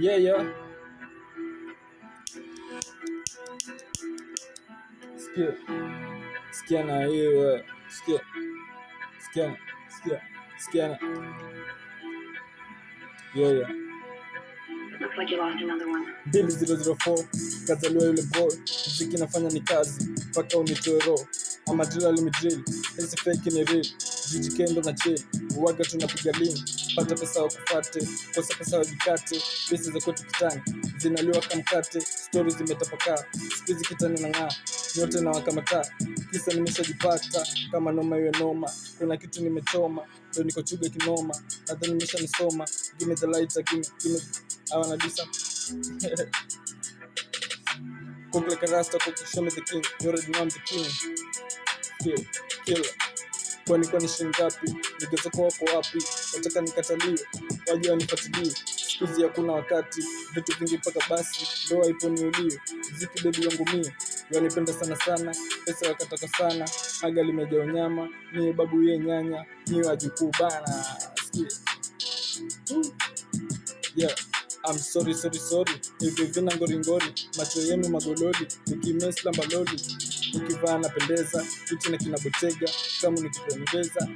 Yeah, yeah. Sikia. Sikia na hiyo. Sikia. Sikia. Sikia. Sikia na. Yeah, yeah. Looks like you lost another one. 2004 kazaliwa yule boy, muziki nafanya ni kazi mpaka unitoe roho, ama drill alimidrill, hizi fake ni real, jiji kendo na chill, uwaga tunapiga lean, pata pesa wakufate, kosa pesa wajikate, pesa za kwetu kitani zinaliwa kamkate, stories zimetapakaa, siku hizi kitani na ng'aa, nyote na wakamata, kisa nimeshajipata, kama noma iwe noma, kuna kitu nimechoma, ndo niko chuga kinoma, nadhani nimesha nisoma, give me the light, give me I wanna do something. Cook like a rasta, cook, show me the king. You already know I'm the king. Killer. Kwani shingapi? Nigeza kwa wako wapi? Wataka nikataliwe, wajua nifuatilie. Siku hizi hakuna wakati, vitu vingi mpaka basi, ndoa ipo niuliwe. Ziki baby wangu mie, wanipenda sana sana, pesa wakataka sana, aga limejaa unyama, mie babu ye nyanya, mie wajukuu bana. Yeah, I'm sorry. Hivi vina ngori, macho yenu magololi, ukimesla mbaloli, ukivaa napendeza, kitu na kinabotega, kama nikipendeza.